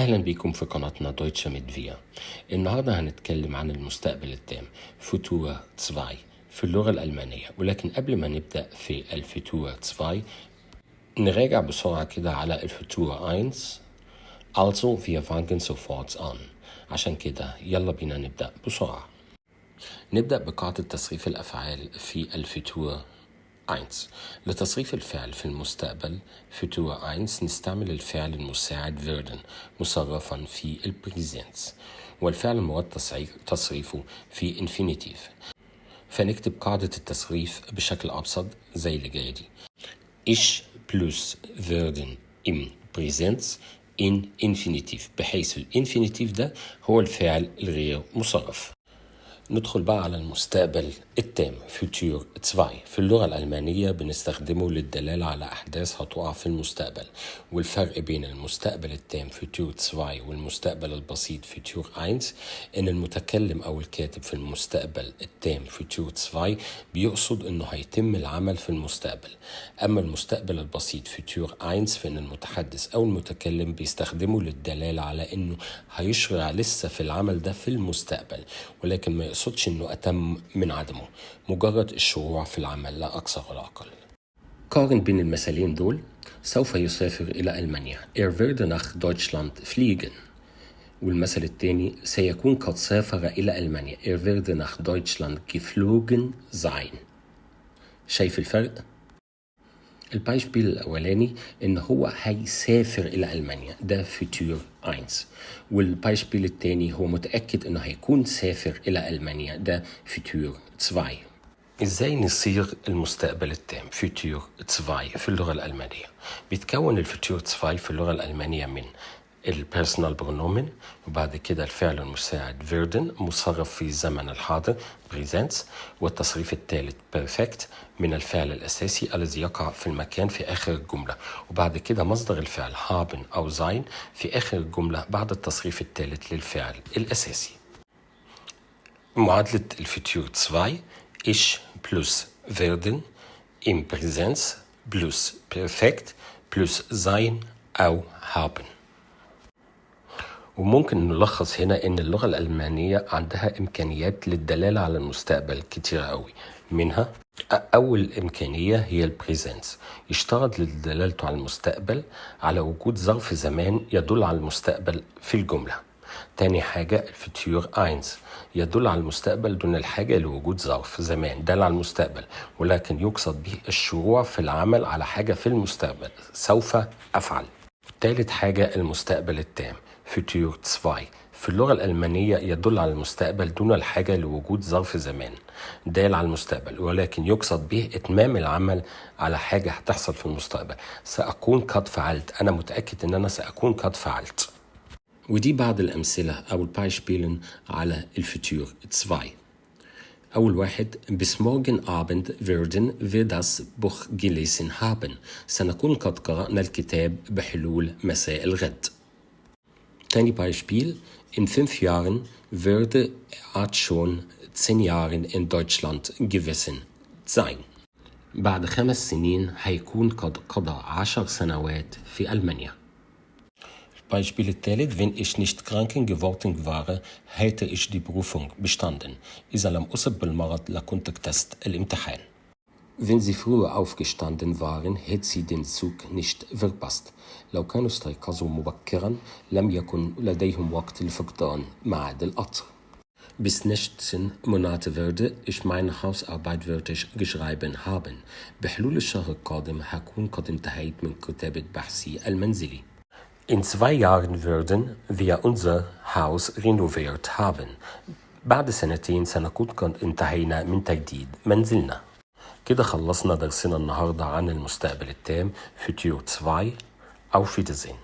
أهلا بكم في قناتنا دويتشه ميت فيا. النهاردة هنتكلم عن المستقبل التام فوتور 2 في اللغة الألمانية، ولكن قبل ما نبدأ في الفوتور 2 نراجع بسرعة كده على الفوتور 1. Also wir fangen sofort an. عشان كده يلا بينا نبدأ بسرعة. نبدأ بقاعدة تصريف الأفعال في الفوتور 1. لتصريف الفعل في المستقبل فوتور 1 نستعمل الفعل المساعد werden مصرفا في البريزنس، والفعل المراد تصريفه في infinitive. فنكتب قاعدة التصريف بشكل أبسط زي اللي جاي دي: Ich plus werden im Präsens in infinitive، بحيث الانفينيتيف ده هو الفعل الغير مصرف. ندخل بقى على المستقبل التام فوتور 2. في اللغة الألمانية بنستخدمه للدلالة على أحداث هتقع في المستقبل، والفرق بين المستقبل التام فوتور 2 والمستقبل البسيط فوتور 1 إن المتكلم أو الكاتب في المستقبل التام فوتور 2 بيقصد إنه هيتم العمل في المستقبل، أما المستقبل البسيط فوتور 1 فإن المتحدث أو المتكلم بيستخدمه للدلالة على إنه هيشرع لسه في العمل ده في المستقبل، ولكن ما يقصدش إنه أتم من عدمه، مجرد الشروع في العمل لا أكثر ولا أقل. قارن بين المثالين دول: سوف يسافر إلى ألمانيا wird nach Deutschland fliegen، والمثل الثاني سيكون قد سافر إلى ألمانيا wird nach Deutschland geflogen sein. شايف الفرق؟ البايشبيل الأولاني إن هو هيسافر إلى ألمانيا، ده فوتور 1، والبايشبيل التاني هو متأكد إنه هيكون سافر إلى ألمانيا، ده فوتور 2. إزاي نصيغ المستقبل التام فوتور 2 في اللغة الألمانية؟ بيتكون الفوتور 2 في اللغة الألمانية من البيرسونال برونومن، وبعد كده الفعل المساعد werden مصرف في الزمن الحاضر بريزنس، والتصريف الثالث بيرفكت من الفعل الأساسي الذي يقع في المكان في آخر الجملة، وبعد كده مصدر الفعل haben أو sein في آخر الجملة بعد التصريف الثالث للفعل الأساسي. معادلة الفوتور 2: ich plus werden im Präsens plus perfekt plus sein أو haben. وممكن نلخص هنا إن اللغة الألمانية عندها إمكانيات للدلالة على المستقبل كتير قوي. منها أول إمكانية هي البريزنس، يشترط لدلالته على المستقبل على وجود ظرف زمان يدل على المستقبل في الجملة. تاني حاجة الفوتور 1 يدل على المستقبل دون الحاجة لوجود ظرف زمان دل على المستقبل، ولكن يقصد به الشروع في العمل على حاجة في المستقبل، سوف أفعل. تالت حاجة المستقبل التام فوتور 2 في اللغة الألمانية يدل على المستقبل دون الحاجة لوجود ظرف زمان دال على المستقبل، ولكن يقصد به إتمام العمل على حاجة هتحصل في المستقبل. سأكون قد فعلت، أنا متأكد إن أنا سأكون قد فعلت. ودي بعض الأمثلة أو البايشبيلن على الفوتور 2. أول واحد: bis morgen Abend werden wir das Buch gelesen haben. سنكون قد قرأنا الكتاب بحلول مساء الغد. تاني بايشبيل: in 5 Jahren würde schon 10 Jahren in Deutschland gewesen sein. بعد 5 سنين هيكون قد قضى 10 سنوات في ألمانيا. Beispiel الثالث: wenn ich nicht krank geworden wäre hätte ich die Prüfung bestanden. إذا لم أصب بالمرض لكنت اجتزت الامتحان. Wenn sie früher aufgestanden waren hätte sie den Zug nicht verpasst. لو كانوا استيقظوا مبكرا لم يكن لديهم وقت لفقدان ميعاد القطر. Bis nächsten Monat würde ich meine Hausarbeit fertig geschrieben haben. بحلول الشهر القادم هكون قد انتهيت من كتابة بحثي المنزلي. In 2 Jahren würden wir unser Haus renoviert haben. بعد 2 سنكون قد انتهينا من تجديد منزلنا. كده خلصنا درسنا النهاردة عن المستقبل التام فوتور 2. Auf Wiedersehen.